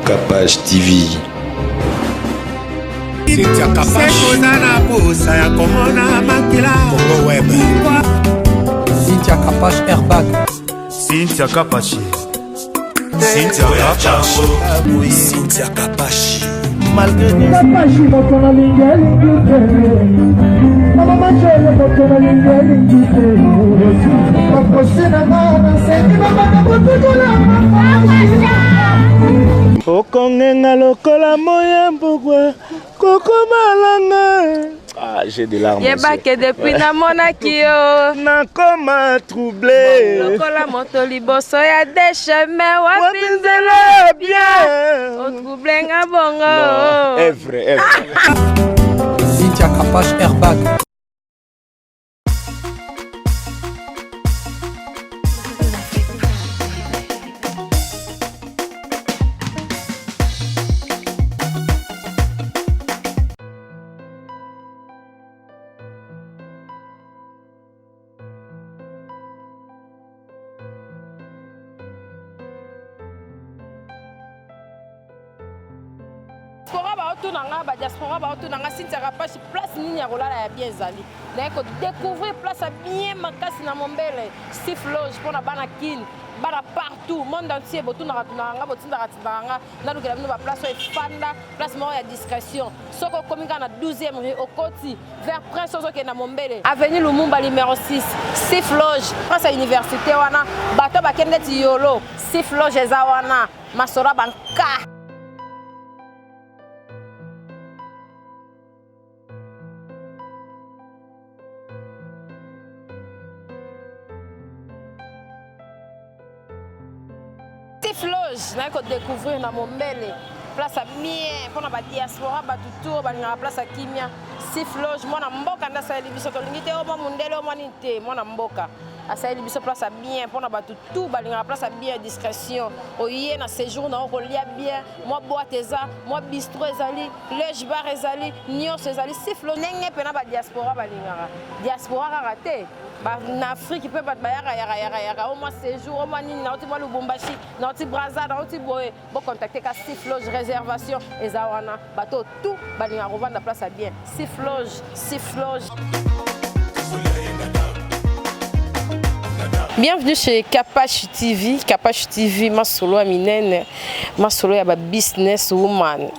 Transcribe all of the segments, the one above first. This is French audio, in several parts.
Capache TV. Cynthia Capache. Congo Web. Cynthia Capache Airbag. Cynthia Capache. Cynthia Capache. Cynthia Capache. Malgré Capache moto na lingeli mama machele moto na lingeli makosina mama senti mama na botula okongenga lokola moya mbugwa koko malanga. Ah, j'ai des larmes. Yebake depuis na monakio nakoma troublé lokola moto liboso ya desheme wapinzela bien otrouble nga bongo. Non, est vrai. Cynthia Capache Airbag. Diaspora ba otunanga Cynthia Capache place nini ya kolala ya bien ezali na ko découvrir place bien makasi na mombele Steve Loge pour na bana kin bana partout monde entier botunanga tunanga botindaka tindanga na lukela bino ba place efanda place moko ya discrétion soko komika na 12e rue okoti vers Prince Ozoke na mombele avenue Lumumba numéro 6 Steve Loge place à université wana bato bakende ti yolo Steve Loge eza wana masora banka. Loge, na ko découvrir na mombele place à bien pour na ba diaspora ba tuto ba na place à kimia Steve Loge mwana mboka nda sa libiso to lingite o mundele o manite mwana mboka asa libiso place à bien pour na ba tuto ba na place à bien discrétion oye na séjour na ko lia bien moi boîte eza moi bistrot ezali lege bar ezali nyos ezali Steve Loge nenge pe na ba diaspora ba lingara diaspora raté en Afrique, peut pas au moins séjour, au moins Lubumbashi, Brazza, contacter Steve Loge, réservation, et Zawana, bateau, tout, la place à bien. Steve Loge. Bienvenue chez Capache TV. Capache TV, ma solo aminène, ma solo est business woman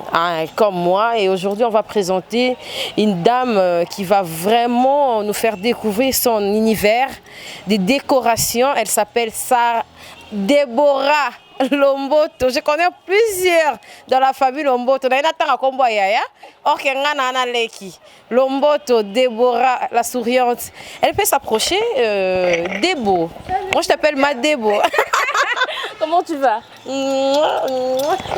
comme moi. Et aujourd'hui, on va présenter une dame qui va vraiment nous faire découvrir son univers de décoration. Elle s'appelle Deborah Lomboto. Je connais plusieurs dans la famille Lomboto. Lomboto, Deborah, la souriante. Elle peut s'approcher. Debo. Moi, je t'appelle ma Debo. Comment tu vas?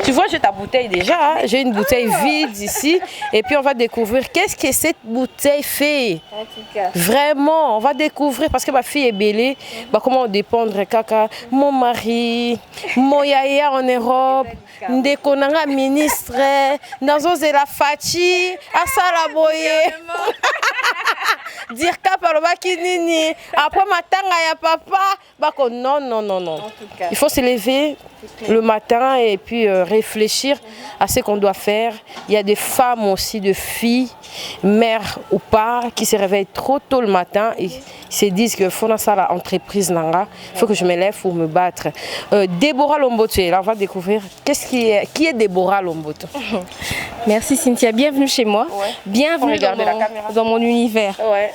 Tu vois, j'ai ta bouteille déjà. Hein? J'ai une bouteille vide ici. Et puis, on va découvrir qu'est-ce que cette bouteille fait. En tout cas. Vraiment, on va découvrir parce que ma fille est belle. Bah, comment dépendre, caca. Mon mari, mon yaya en Europe, Ndekonanga ministre, Nazo Zela Fachi, Asala Boye. Dire cap alors nini après matanga ya papa bako non. Il faut se lever le matin et puis réfléchir à ce qu'on doit faire. Il y a des femmes aussi, de filles, mères ou pas, qui se réveillent trop tôt le matin et se disent que faut dans ça la entreprise nanga, il faut que je me lève pour me battre. Deborah Lomboto, là on va découvrir qui est Deborah Lomboto. Merci Cynthia, bienvenue chez moi. Ouais. Bienvenue dans mon univers. Ouais.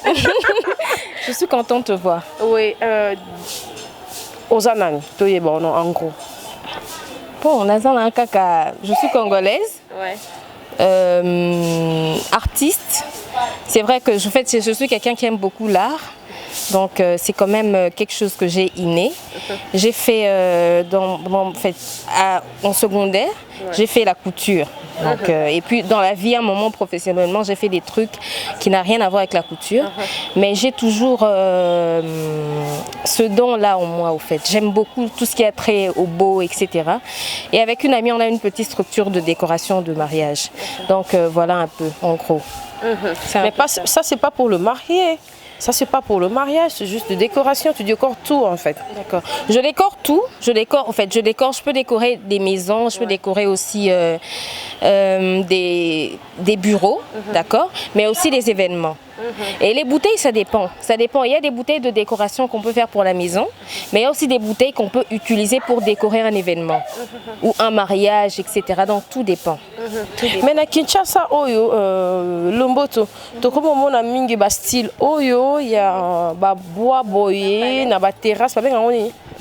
Je suis contente de te voir. Oui. Ozanan, en gros. Bon, je suis congolaise. Ouais. Artiste. C'est vrai que je suis quelqu'un qui aime beaucoup l'art. Donc c'est quand même quelque chose que j'ai inné. J'ai fait en secondaire, j'ai fait la couture. Donc, et puis dans la vie, à un moment professionnellement, j'ai fait des trucs qui n'ont rien à voir avec la couture. Mais j'ai toujours ce don-là en moi, au fait. J'aime beaucoup tout ce qui a trait au beau, etc. Et avec une amie, on a une petite structure de décoration de mariage. Donc voilà un peu, en gros. Mais pas, ça, c'est pas pour le marié. Ça, c'est pas pour le mariage, c'est juste de décoration. Tu décores tout, en fait. D'accord. Je décore tout. Je peux décorer des maisons, je peux décorer aussi des bureaux, d'accord, mais aussi des événements. Et les bouteilles, ça dépend. Ça dépend. Il y a des bouteilles de décoration qu'on peut faire pour la maison, mais il y a aussi des bouteilles qu'on peut utiliser pour décorer un événement ou un mariage, etc. Donc tout dépend. Mais na Kinshasa, Lomboto, comme on a mingi style, il y a bois boyé, na terrasse,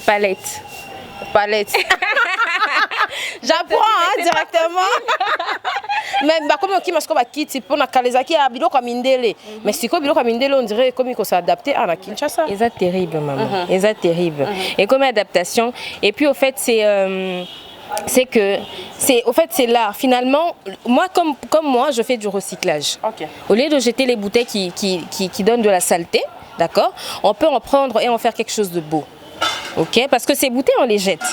Palette. Palette. J'apprends directement. Mais comme qui m'a dit pour na kalezaki a biloko mindele. Mais si ko biloko mindele on dirait comme il faut s'adapter à la Kinshasa. Et ça terrible maman. Et ça terrible. Et comme adaptation et puis au fait c'est l'art. Finalement, moi comme moi, je fais du recyclage. Okay. Au lieu de jeter les bouteilles qui donnent de la saleté, d'accord, on peut en prendre et en faire quelque chose de beau. Ok, parce que ces bouteilles on les jette,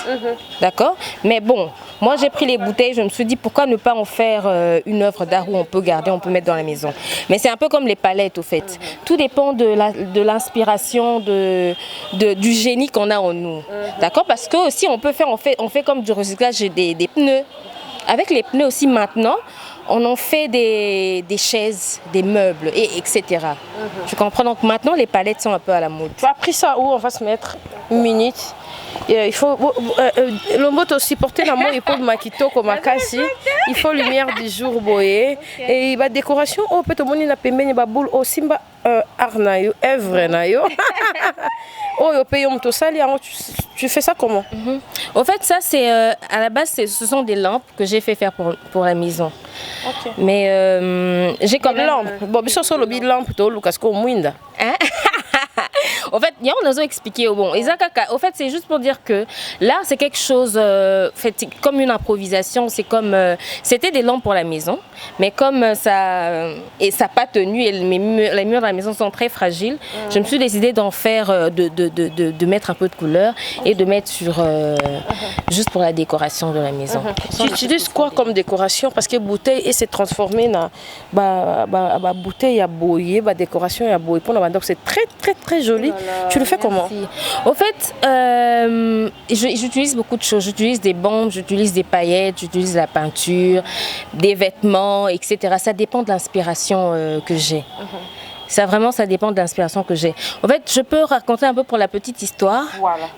d'accord. Mais bon, moi j'ai pris les bouteilles, je me suis dit pourquoi ne pas en faire une œuvre d'art où on peut garder, on peut mettre dans la maison. Mais c'est un peu comme les palettes au fait. Tout dépend de l'inspiration, du génie qu'on a en nous, d'accord. Parce que aussi on peut faire, on fait comme du recyclage des pneus. Avec les pneus aussi maintenant, on en fait des chaises, des meubles, etc. Tu comprends? Donc maintenant, les palettes sont un peu à la mode. Tu as pris ça où? On va se mettre une minute. Il faut Lomboto aussi porter la main, il faut makito comme akasi. Il faut lumière du jour boyé. Et il va décoration. Oh, peut-être que tu as payé une boule au simba arnayo, œuvre nayo. Oh, tu fais ça comment? Au fait, ça c'est à la base, ce sont des lampes que j'ai fait faire pour la maison. Okay. Mais j'ai comme lampe. Bon, bien sûr, sur le bide lampe, tu as le casque au moins. En fait, on nous a expliqué. Bon, au fait, c'est juste pour dire que l'art, c'est quelque chose, fait comme une improvisation. C'est comme, c'était des lampes pour la maison, mais comme ça n'a pas tenu et les murs de la maison sont très fragiles, je me suis décidée d'en faire, de mettre un peu de couleur et de mettre sur, juste pour la décoration de la maison. Tu utilises quoi comme décoration? Parce que bouteille et s'est transformé en bouteille à boyer, décoration à boyer. Donc c'est très très très joli. Tu le fais comment? Au fait, j'utilise beaucoup de choses. J'utilise des bombes, j'utilise des paillettes, j'utilise la peinture, des vêtements, etc. Ça dépend de l'inspiration que j'ai. Ça dépend de l'inspiration que j'ai. En fait, je peux raconter un peu pour la petite histoire.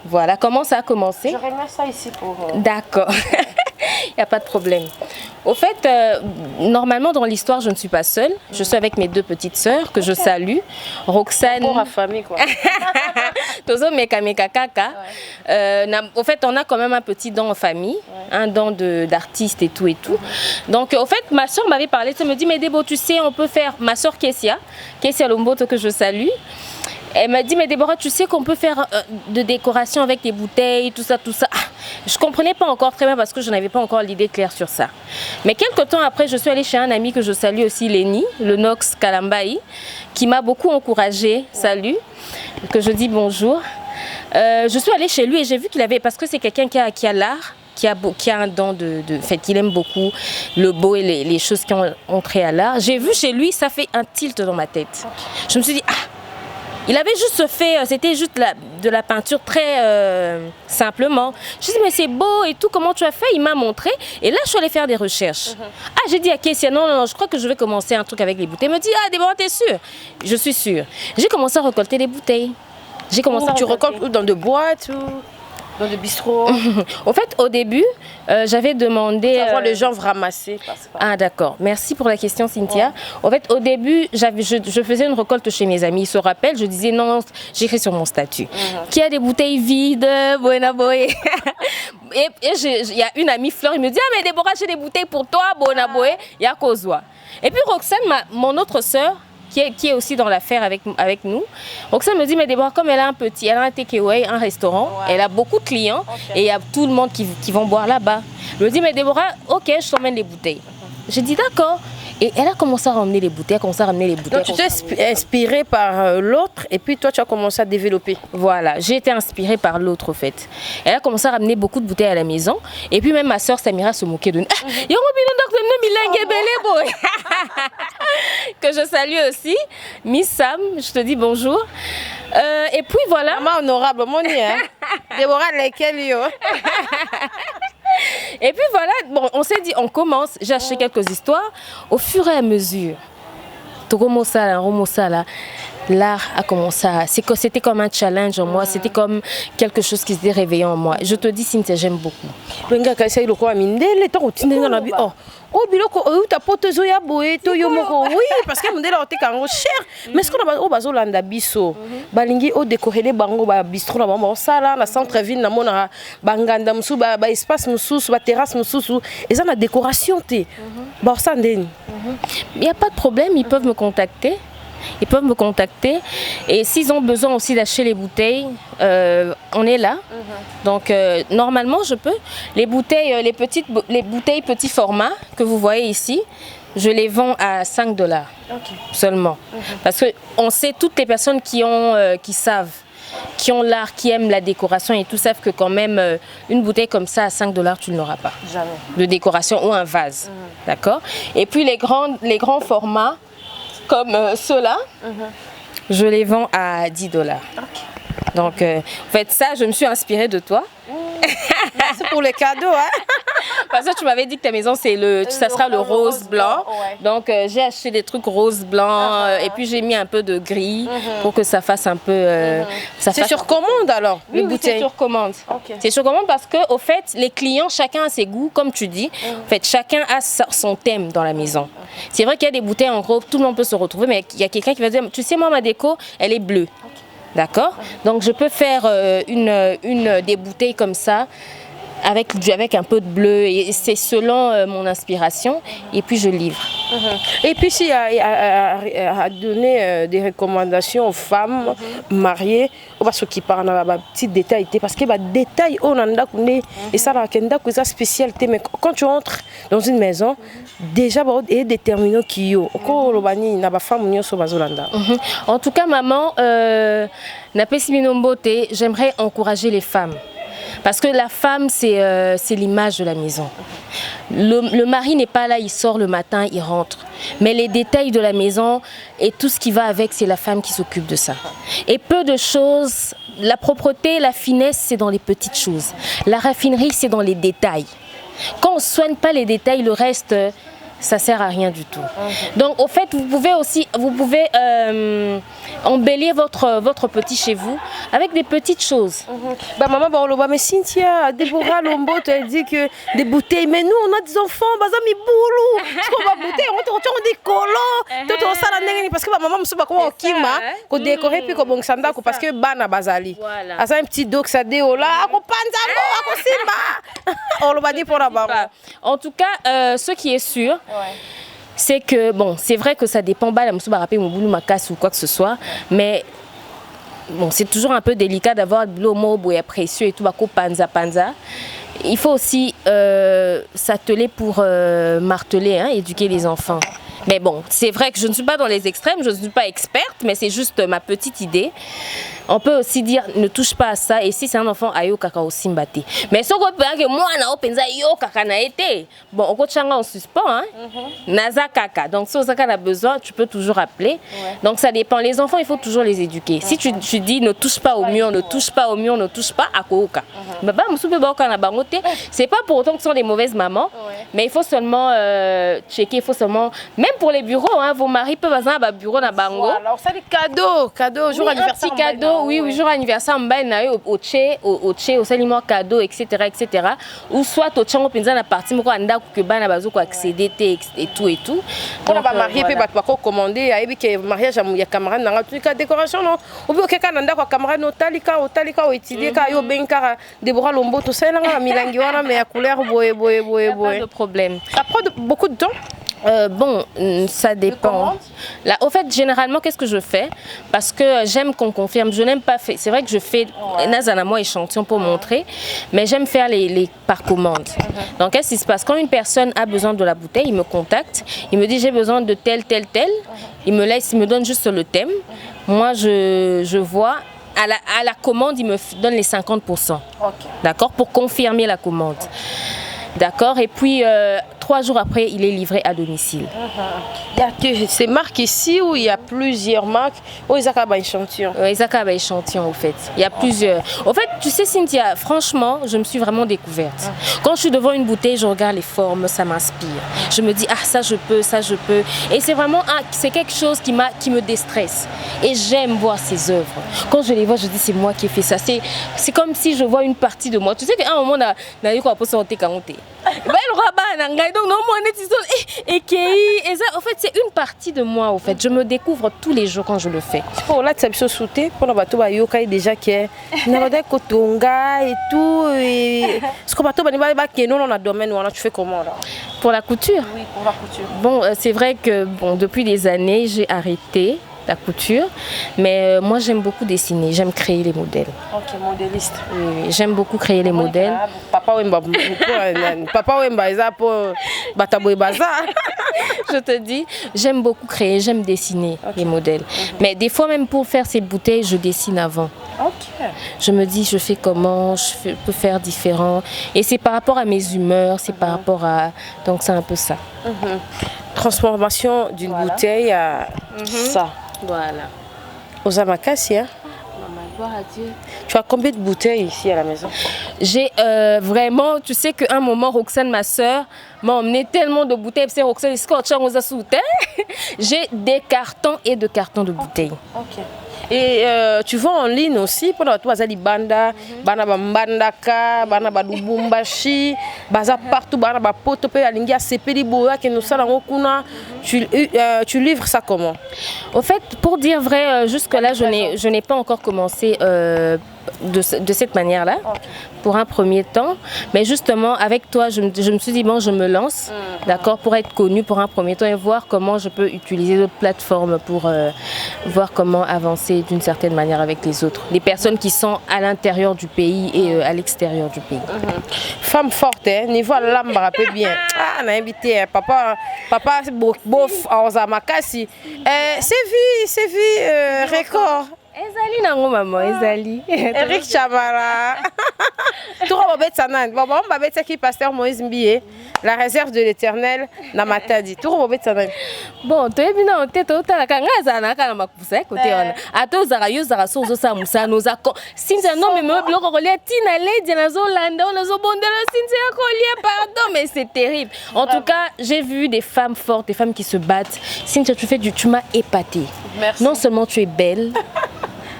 Voilà comment ça a commencé. Je remets ça ici pour... D'accord. Il n'y a pas de problème. Au fait, normalement dans l'histoire, je ne suis pas seule. Je suis avec mes deux petites sœurs que je salue. Roxane. Pour la famille, quoi. Tozo meka kaka. Au fait, on a quand même un petit don en famille, un don d'artiste et tout et tout. Donc, au fait, ma soeur m'avait parlé. Elle me dit, mais Débo, tu sais, on peut faire. Ma soeur Kessia Lomboto que je salue. Elle m'a dit, mais Déborah, tu sais qu'on peut faire de décoration avec des bouteilles, tout ça, tout ça. Je ne comprenais pas encore très bien parce que je n'avais pas encore l'idée claire sur ça. Mais quelques temps après, je suis allée chez un ami que je salue aussi, Léni, le Nox Kalambaï, qui m'a beaucoup encouragée. Salut, que je dis bonjour. Je suis allée chez lui et j'ai vu qu'il avait, parce que c'est quelqu'un qui a l'art, qui a un don fait, il aime beaucoup le beau et les choses qui ont trait à l'art. J'ai vu chez lui, ça fait un tilt dans ma tête. Je me suis dit, il avait juste fait, c'était juste de la peinture très simplement. Je me suis dit, mais c'est beau et tout, comment tu as fait? Il m'a montré et là, je suis allée faire des recherches. J'ai dit à Kessia, non, je crois que je vais commencer un truc avec les bouteilles. Elle me dit, Déborah, t'es sûre? Je suis sûre. J'ai commencé à récolter des bouteilles. Tu récoltes dans des boîtes ou dans des bistrots? Au fait, au début, j'avais demandé... les gens ramasser. Ah d'accord, merci pour la question Cynthia. Au fait, au début, je faisais une récolte chez mes amis. Ils se rappellent, je disais non, j'écris sur mon statut. Qui a des bouteilles vides, Buena Boy. Et il y a une amie Fleur, il me dit, mais Déborah, j'ai des bouteilles pour toi, Buena Boy, il y a Kozwa. Et puis Roxane, mon autre sœur, qui est aussi dans l'affaire avec nous. Roxane me dit, mais Déborah, comme elle a un takeaway, un restaurant, elle a beaucoup de clients et il y a tout le monde qui vont boire là-bas. Elle me dit, mais Déborah, ok, je t'emmène les bouteilles. J'ai dit, d'accord. Et elle a commencé à ramener les bouteilles, Donc tu t'es inspiré par l'autre et puis toi tu as commencé à développer. Voilà, j'ai été inspirée par l'autre au fait. Elle a commencé à ramener beaucoup de bouteilles à la maison. Et puis même ma soeur Samira se moquait de nous. Que je salue aussi. Miss Sam, je te dis bonjour. Et puis voilà. Maman honorable, mon hein. Déborah lesquels yo. Et puis voilà, bon, on s'est dit, on commence, j'ai acheté quelques histoires. Au fur et à mesure, l'art a commencé à... C'était comme un challenge en moi, c'était comme quelque chose qui s'était réveillé en moi. Je te dis, Cynthia, j'aime beaucoup. Oh biloko ta potezo ya boé to yo moko oui parce que mondela ote kango cher mais ce qu'on a bazo landa biso balingi o décorer bango ba bistro na bango sala na centre ville na mona banganda musu ba espace musu ba terrasse musu et ça na décoration té ba ça ndeni il y a pas de problème, ils peuvent me contacter. Ils peuvent me contacter et s'ils ont besoin aussi d'acheter les bouteilles, on est là. Donc normalement je peux. Les bouteilles petit format que vous voyez ici, je les vends à 5 $ seulement. Parce que on sait, toutes les personnes qui savent, qui ont l'art, qui aiment la décoration et tout savent que quand même une bouteille comme ça à 5 $ tu ne l'auras pas. Jamais. De décoration ou un vase. D'accord. Et puis les grands formats comme ceux-là, je les vends à 10 $. Donc, en fait, ça, je me suis inspirée de toi. C'est pour les cadeaux, hein? Parce que tu m'avais dit que ta maison, ça sera le rose blanc. Ouais. Donc, j'ai acheté des trucs rose blanc et puis j'ai mis un peu de gris pour que ça fasse un peu... C'est sur commande alors, les bouteilles? C'est sur commande. C'est sur commande parce que, au fait, les clients, chacun a ses goûts, comme tu dis. En fait, chacun a son thème dans la maison. C'est vrai qu'il y a des bouteilles en gros, tout le monde peut se retrouver, mais il y a quelqu'un qui va dire, tu sais, moi, ma déco, elle est bleue. D'accord? Donc je peux faire des bouteilles comme ça avec un peu de bleu et c'est selon mon inspiration et puis je livre. Et puis si à donner des recommandations aux femmes mariées, on va s'occuper de petits détails parce que les détails on a et ça c'est spécialité mais quand tu entres dans une maison déjà il est déterminé qui yo en tout cas maman j'aimerais encourager les femmes. Parce que la femme, c'est l'image de la maison. Le mari n'est pas là, il sort le matin, il rentre. Mais les détails de la maison et tout ce qui va avec, c'est la femme qui s'occupe de ça. Et peu de choses, la propreté, la finesse, c'est dans les petites choses. La raffinerie, c'est dans les détails. Quand on ne soigne pas les détails, le reste... ça sert à rien du tout. Donc au fait, vous pouvez embellir votre petit chez vous avec des petites choses. Bah maman, mais Cynthia, Déborah Lomboto, elle dit que des bouteilles, mais nous on a des enfants, bazami boulou, ce qu'on va bouteille, on des colos, tout ça parce que maman me souba comment on kima, qu'on décore puis qu'on bon sanda parce que bana bazali. Voilà. Ça un petit doc ça déola, qu'on panzamo, qu'on simba. On le va dire pour la bas. En tout cas, ce qui est sûr. C'est que, bon, c'est vrai que ça dépend, ou quoi que ce soit, mais bon, c'est toujours un peu délicat d'avoir de l'eau précieux et tout, panza. Il faut aussi s'atteler pour marteler, hein, éduquer les enfants. Mais bon, c'est vrai que je ne suis pas dans les extrêmes, je ne suis pas experte, mais c'est juste ma petite idée. On peut aussi dire ne touche pas à ça et si c'est un enfant ayo kaka aussi mbaté. Mais ce qu'on peut que moi na openza yo kaka na été. Bon, on continue en suspens hein. Naza kaka. Donc si on a besoin, tu peux toujours appeler. Donc ça dépend. Les enfants, il faut toujours les éduquer. Si tu dis ne touche pas au mur, ne touche pas au mur, ne touche pas à koka. Baba musupe ba kana bangote. C'est pas pour autant que ce sont des mauvaises mamans, mais il faut seulement checker, il faut seulement même pour les bureaux hein, vos maris peuvent avoir un bureau na bango. Alors ça des cadeaux, jour anniversaire. Oui, jour anniversaire, au saliment cadeau, etc. Ou soit au tchango penza na partie moko anda que bana bazo ko accéder et tout. On va marier puis ba ko commander ayebi que mariage ya camarade na tout cas décoration non. Ou bien quelqu'un anda ko camarade no talika o étudier ka yo benka Déborah Lomboto ça na milangi wana mais à couleur boye. Pas de problème. Ça prend beaucoup de temps. Bon, ça dépend. Là, au fait, généralement, qu'est-ce que je fais? Parce que j'aime qu'on confirme. Je n'aime pas faire. C'est vrai que je fais moi échantillon pour montrer, mais j'aime faire les par commande. Donc, qu'est-ce qui se passe? Quand une personne a besoin de la bouteille, il me contacte, il me dit j'ai besoin de tel. Il me donne juste le thème. Moi, je vois. À la commande, il me donne les 50%. D'accord? Pour confirmer la commande. D'accord? Et puis, 3 jours après, il est livré à domicile. Il y a ces marques ici où il y a plusieurs marques. Oh, ils ont un échantillon. Ils ont un échantillon, au fait. Il y a plusieurs. Au fait, tu sais, Cynthia, franchement, je me suis vraiment découverte. Quand je suis devant une bouteille, je regarde les formes, ça m'inspire. Je me dis, ah, ça je peux, ça je peux. Et c'est vraiment, c'est quelque chose qui me déstresse. Et j'aime voir ces œuvres. Quand je les vois, je dis, c'est moi qui ai fait ça. C'est comme si je vois une partie de moi. Tu sais qu'à un moment, on a eu quoi pour sortir quand on en fait, c'est une partie de moi. En fait, je me découvre tous les jours quand je le fais. Pour là, tu as sauté pour la déjà qui est kotonga et tout. Ce que non, domaine tu fais comment là? Pour la couture. Oui, pour la couture. Bon, c'est vrai que depuis des années, j'ai arrêté la couture, mais moi j'aime beaucoup dessiner, j'aime créer les modèles. Ok, modéliste. Oui, j'aime beaucoup créer les modèles. Papa Wemba pour Bataboy Bazar. Je te dis, j'aime beaucoup créer, j'aime dessiner les modèles. Mais des fois même pour faire ces bouteilles, je dessine avant. Je me dis, je fais comment, je peux faire différent. Et c'est par rapport à mes humeurs, c'est par rapport à... Donc c'est un peu ça. Transformation d'une bouteille à ça. Voilà. Aux Amakassi, hein? Tu as combien de bouteilles ici à la maison? J'ai vraiment, tu sais qu'à un moment, Roxane, ma soeur, m'a emmené tellement de bouteilles. C'est Roxane, j'ai des cartons et de cartons de bouteilles. Ok. Et tu vends en ligne aussi pour toi Zali Banda, Bana Bandaka, Bana Badubumbashi, Baza partout, Bana Bapoto, Alingia Sepeli Boya qui nous sala ngokuna. Tu livres ça comment? Au fait, pour dire vrai, jusque-là, je n'ai pas encore commencé de cette manière-là, pour un premier temps. Mais justement, avec toi, je me suis dit, bon, je me lance, d'accord, pour être connue pour un premier temps et voir comment je peux utiliser d'autres plateformes pour voir comment avancer d'une certaine manière avec les autres. Les personnes qui sont à l'intérieur du pays et à l'extérieur du pays. Femme forte, hein, niveau l'âme, rappelle bien. Ah, on a invité papa bof à Ozamakasi. C'est vie record. Ezali nango maman, Ezali. Eric Chamara. Tout le monde sanan. Bon, on va mettre qui pasteur Moïse Mbié, la réserve de l'Éternel na Matadi. Tout le monde sanan. Bon, tu es bien en tête au talaka ngazana kana makusa côté on. Ato zara yo zara sozo sa musa noza ko. Sinza non mais me bloque relais tina lady na Zolanda, on zo bondela sinza collier pardon mais c'est terrible. En tout cas, j'ai vu des femmes fortes, des femmes qui se battent. Cynthia, tu m'as épatée. Merci. Non seulement tu es belle,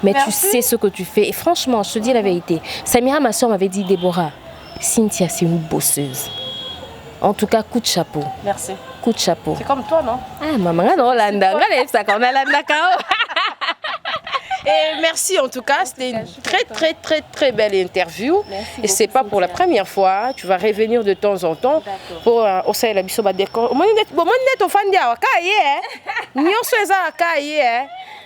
mais tu sais ce que tu fais. Et franchement, je te dis la vérité. Samira, ma soeur, m'avait dit, Déborah, Cynthia, c'est une bosseuse. En tout cas, coup de chapeau. Merci. Coup de chapeau. C'est comme toi, non? Ah, maman, non, Landa. Et merci en tout cas, c'était une très belle interview. Et c'est pas pour la première fois, tu vas revenir de temps en temps pour aussi la biso ba décor.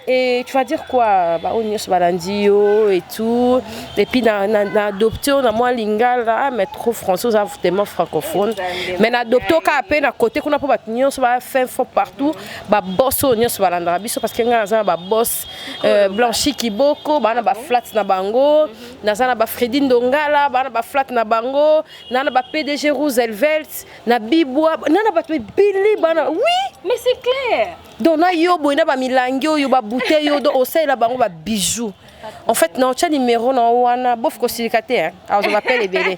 Et tu vas dire quoi? Bah on y balandio et tout. Et puis na adopté on a moins lingala mais trop français, tellement francophone. Mais na adopté ka peine à côté qu'on a pas battre on va faire fort partout. Ba boss on y balanda biso parce que ngaza ba boss Blanchi Kiboko, bana ba flat na bango, nazana ba Fredi Ndongala, bana ba flat na bango, nana ba PDG Roosevelt, na Bibwa, nana ba Billy bana. Oui, mais c'est clair. Donc na yo boina ba milangio yo ba bouteille yo do osay la bango ba bijoux. En fait non cha numéro na wana bof ko silikate hein. Alors je m'appelle Ebele.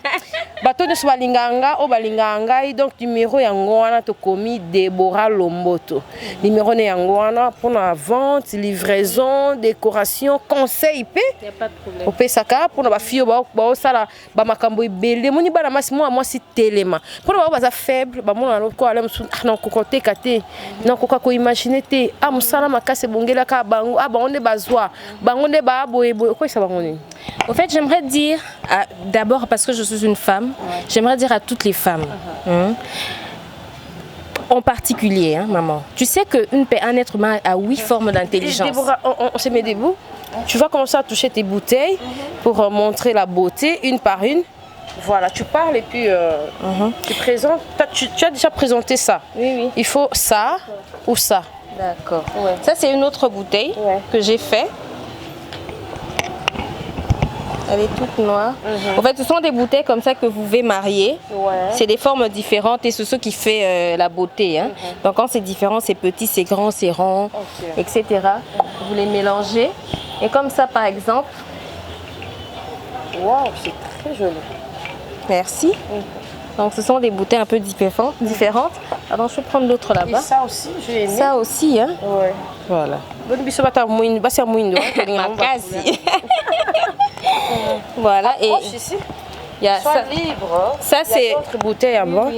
Bato ne soit linganga o balinganga donc numéro yango wana to komi Déborah Lomboto. Numéro ne yango wana pour la vente, livraison, décoration, conseil pe. Il y a pas de problème. Au pesaka pour ba fio ba sala ba makambo ebele moni bana masi moi si telema. Pour ba za faible ba mona ko ala msu na ko côté kate. Na ko ko imaginer te a musala makase bongela ka bango a bango ne bazwa. Bango ne ba quoi ça va on. Au fait, j'aimerais dire, d'abord parce que je suis une femme, j'aimerais dire à toutes les femmes, en particulier, hein, maman. Tu sais qu'un être humain a 8 formes d'intelligence. Déborah, on se met debout. Tu vas commencer à toucher tes bouteilles pour montrer la beauté une par une. Voilà, tu parles et puis tu présentes. Tu as déjà présenté ça. Oui. Il faut ça ou ça. D'accord. Ouais. Ça, c'est une autre bouteille que j'ai fait. Elle est toute noire. En fait, ce sont des bouteilles comme ça que vous pouvez marier. C'est des formes différentes et c'est ce qui fait la beauté. Hein. Donc, quand c'est différent, c'est petit, c'est grand, c'est rond, etc. Vous les mélangez. Et comme ça, par exemple. Waouh, c'est très joli. Merci. Donc, ce sont des bouteilles un peu différentes. Alors, je vais prendre l'autre là-bas. Et ça aussi, j'ai aimé. Ça aussi, hein. Ouais. Voilà. Voilà. Et il y a Sois ça. libre. Ça, c'est d'autres bouteilles à bas.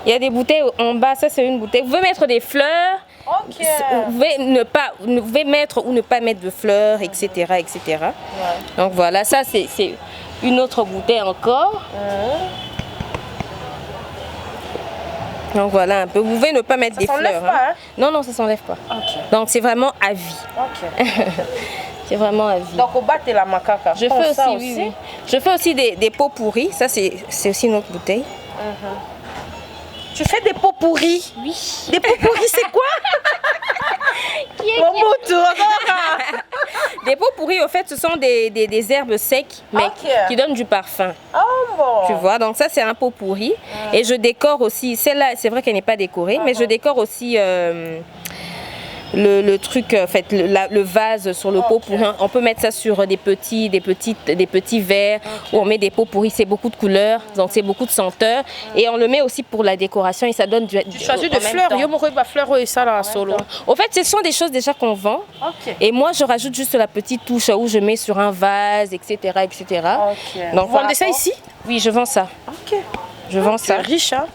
Il y a des bouteilles en bas. Ça, c'est une bouteille. Vous pouvez mettre des fleurs. Vous pouvez mettre ou ne pas mettre de fleurs, etc. etc. Donc, voilà. Ça, c'est une autre bouteille encore. Donc voilà un peu. Vous pouvez ne pas mettre des fleurs. Pas, hein? Non, ça s'enlève pas. Donc c'est vraiment à vie. C'est vraiment à vie. Donc au bas, t'es la macaca. Je fais aussi, oui. Je fais aussi des pots pourris. Ça, c'est aussi une autre bouteille. Tu fais des pots pourris? Oui. Des pots pourris, c'est quoi? Des pots pourris, au fait, ce sont des herbes secs, mais qui donnent du parfum. Oh bon. Tu vois, donc ça, c'est un pot pourri. Et je décore aussi. Celle-là, c'est vrai qu'elle n'est pas décorée, mais je décore aussi le truc, en fait, le vase sur le pot pourri. On peut mettre ça sur des petits verres où on met des pots pourris. C'est beaucoup de couleurs, donc c'est beaucoup de senteurs. Et on le met aussi pour la décoration et ça donne du. Tu choisis des fleurs. Yo m'aurais pas fleurs et ça là solo. Au fait, ce sont des choses déjà qu'on vend. Et moi, je rajoute juste la petite touche où je mets sur un vase, etc., etc. Donc, vous vendez ça ici? Oui, je vends ça. Je vends ça. C'est riche, hein?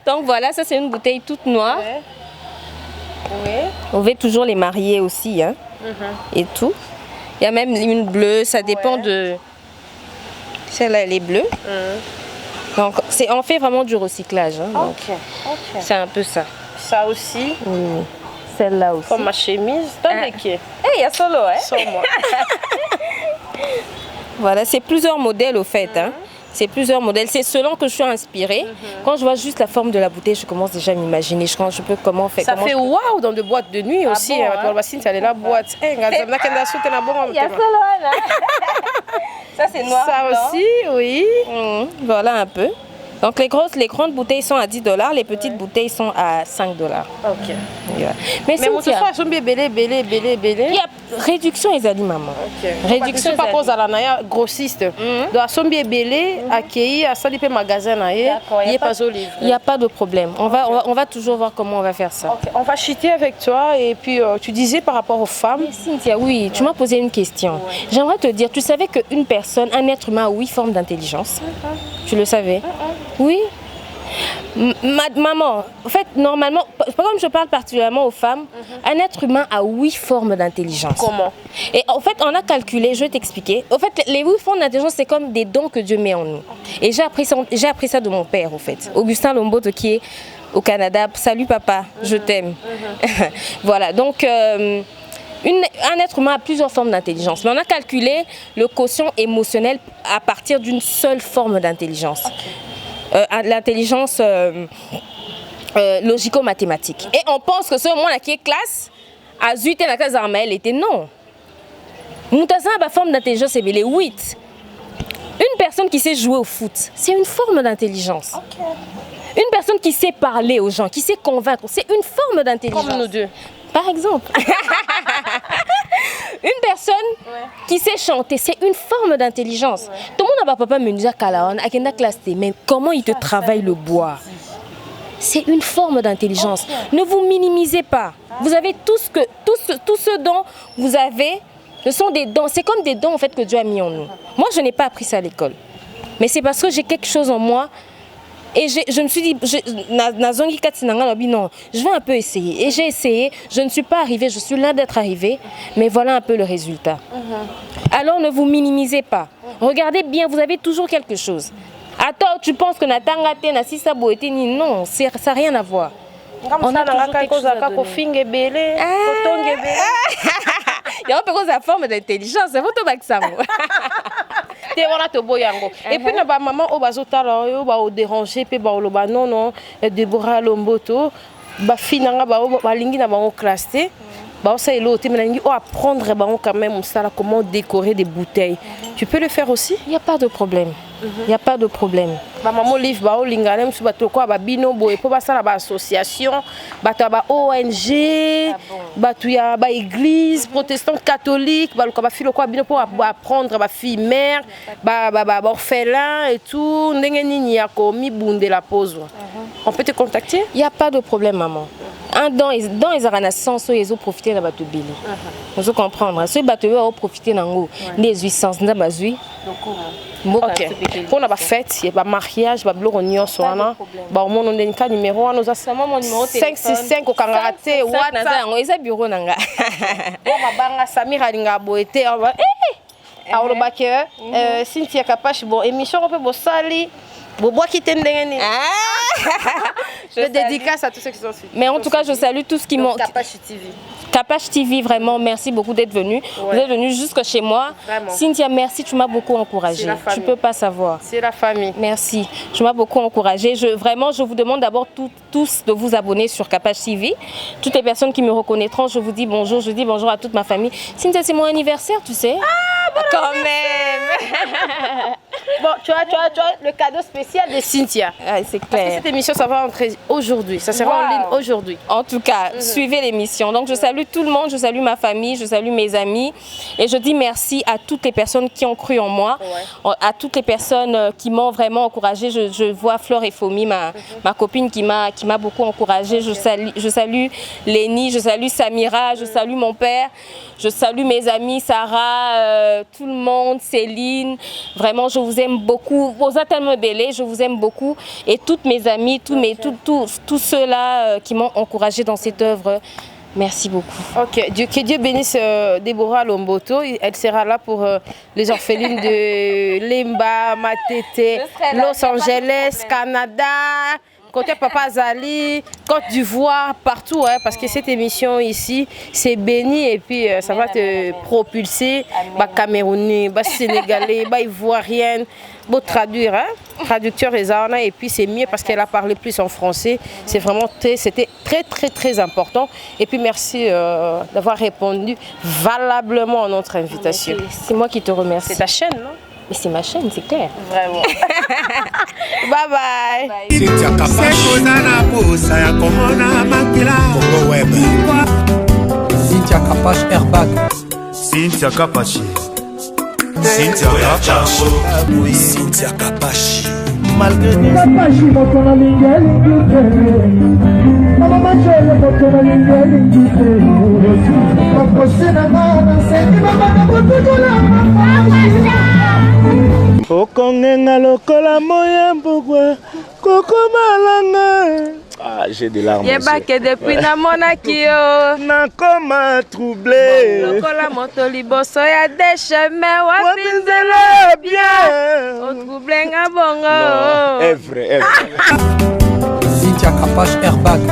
Donc voilà, ça c'est une bouteille toute noire. On veut toujours les marier aussi, hein, et tout. Il y a même une bleue, ça dépend de... Celle-là, elle est bleue. Donc on fait vraiment du recyclage. Hein, c'est un peu ça. Ça aussi. Celle-là aussi. Comme ma chemise. Il y a solo, hein? Sur moi. Voilà, c'est plusieurs modèles au fait. Hein. C'est plusieurs modèles. C'est selon que je suis inspirée. Quand je vois juste la forme de la bouteille, je commence déjà à m'imaginer. Je peux comment faire. Ça fait waouh dans des boîtes de nuit aussi. Ça c'est la boîte. Ça c'est noir. Ça aussi, oui. Voilà un peu. Donc les grandes bouteilles sont à 10 $, les petites bouteilles sont à 5 $. Ok. Yeah. Mais mon soir, elles sont belé. Il y a réduction les aliments, maman. Réduction pas cause à la naya grossiste. Donc elles sont belé, accueillis à ça des magasins naïe. Il n'y a pas de problème. On va toujours voir comment on va faire ça. Okay. On va chiter avec toi et puis tu disais par rapport aux femmes. Mais Cynthia, oui, tu m'as posé une question. J'aimerais te dire, tu savais qu'une personne, un être humain a 8 formes d'intelligence. Tu le savais? Oui. Maman, en fait, normalement, comme je parle particulièrement aux femmes, un être humain a 8 formes d'intelligence. Comment? Et en fait, on a calculé, je vais t'expliquer. En fait, les 8 formes d'intelligence, c'est comme des dons que Dieu met en nous. Et j'ai appris ça de mon père, en fait. Augustin Lomboto, qui est au Canada. Salut papa, je t'aime. Voilà, donc... un être humain a plusieurs formes d'intelligence, mais on a calculé le quotient émotionnel à partir d'une seule forme d'intelligence. L'intelligence logico-mathématique. Et on pense que ce moment-là qui est classe, à 8 et la classe armée, elle était non. Moutaza a une forme d'intelligence, c'est les 8. Une personne qui sait jouer au foot, c'est une forme d'intelligence. Une personne qui sait parler aux gens, qui sait convaincre, c'est une forme d'intelligence. Comme nous deux. Par exemple. Une personne qui sait chanter, c'est une forme d'intelligence. Tout le monde n'a pas papa me dire mais comment il te travaille le bois? C'est une forme d'intelligence. Ne vous minimisez pas. Vous avez tout ce dont vous avez, ce sont des dons. C'est comme des dons en fait que Dieu a mis en nous. Moi, je n'ai pas appris ça à l'école. Mais c'est parce que j'ai quelque chose en moi Et je me suis dit, Nazongi Katinanga Lobi, non, je vais un peu essayer. Et j'ai essayé, je ne suis pas arrivée, je suis loin d'être arrivée, mais voilà un peu le résultat. Alors ne vous minimisez pas. Regardez bien, vous avez toujours quelque chose. Attends, tu penses que Natanga Te, Nasisa Boete, non, ça n'a rien à voir. On a toujours quelque chose à donner. Il y a une forme d'intelligence, c'est votre maximum. Et puis, na ba maman o bazotala yo ba o déranger pe ba o loba non non Deborah Lomboto ba finanga ba o balingi na ba o classé ba o sa elo te melangi o apprendre ba o quand même ça comment décorer des bouteilles. Tu peux le faire aussi? Il y a pas de problème. Il y a pas de problème. Ba maman livre ba o lingana msu ba to ko ba bino boye po ba sala ba association ba to ba ONG ba to ya ba église protestante catholique ba ko ba filo ko bino po apprendre ba fille mère ba orphelin et tout ndenge nini ya ko mi bunde la pose. On peut te contacter? Il y a pas de problème maman. Dans les aranaissances ils ont profité de bateau belé. Vous comprendre. Ceux bateau ont profité nango des 800 na bazui. OK. Pour la fête, il y a un mariage, ba blog on soana. Ba mon on ka numéro on a sama mon numéro 565 au Kangate WhatsApp. Ils a bureau nanga. Ba banga Samira linga boete. Alors ba que Cynthia Kapashi bon émission on peut bosali. Bobo qui t'endengeni. Je dédicace à tous ceux qui sont suivis. Mais en tout cas, je salue tout ce qui m'ont. Kapashi TV. Kapashi TV, vraiment, merci beaucoup d'être venu. Ouais. Vous êtes venu jusque chez moi. Vraiment. Cynthia, merci, tu m'as beaucoup encouragée. Tu peux pas savoir. C'est la famille. Merci, tu m'as beaucoup encouragée. Vraiment, je vous demande d'abord tous de vous abonner sur Kapashi TV. Toutes les personnes qui me reconnaîtront, je vous dis bonjour. Je dis bonjour à toute ma famille. Cynthia, c'est mon anniversaire, tu sais. Ah, bon quand même. Bon, tu vois le cadeau spécial de Cynthia. Ah, c'est clair. Parce que cette émission, ça va entrer aujourd'hui. Ça sera en ligne aujourd'hui. En tout cas, suivez l'émission. Donc, je salue tout le monde, je salue ma famille, je salue mes amis. Et je dis merci à toutes les personnes qui ont cru en moi, à toutes les personnes qui m'ont vraiment encouragée. Je vois Flore et Fomi, ma copine qui m'a beaucoup encouragée. Je salue Lénie, je salue Samira, je salue mon père, je salue mes amis, Sarah, tout le monde, Céline. Vraiment, je vous aime beaucoup. Vous êtes tellement belle, je vous aime beaucoup. Et toutes mes amis, tous ceux-là qui m'ont encouragée dans cette œuvre. Merci beaucoup. Ok, que Dieu bénisse Deborah Lomboto. Elle sera là pour les orphelines de Limba, Matete, Los Angeles, Canada, côté Papa Zali, Côte d'Ivoire, partout. Hein, parce que cette émission ici, c'est béni et puis ça va te propulser. Bah, Camerounais, bah, Sénégalais, bah, Ivoirienne. Beau traduire, hein? Traducteur et puis c'est mieux parce qu'elle a parlé plus en français. C'est vraiment c'était très important. Et puis merci d'avoir répondu valablement à notre invitation. C'est moi qui te remercie. C'est ta chaîne, non? Mais c'est ma chaîne, c'est clair. Vraiment. Bye bye. Cynthia Kapashi. Congo Web. Cynthia Kapashi Airbag. Cynthia Kapashi. Cynthia Kapashi. Cynthia Kapashi. Malgré Kapashi moto na linga lingite. Mama machele moto na linga lingite. Makosena mana senti mama na botula. Okongenga lokola moya mbugwa koko malanga. Ah, j'ai des larmes. Yeba que depuis na monaki yo nakoma troublé. Lokola moto liboso ya des chemins wapinzela bien. O troublé nga bongo. Non, est vrai. Cynthia Kapashi Airbag.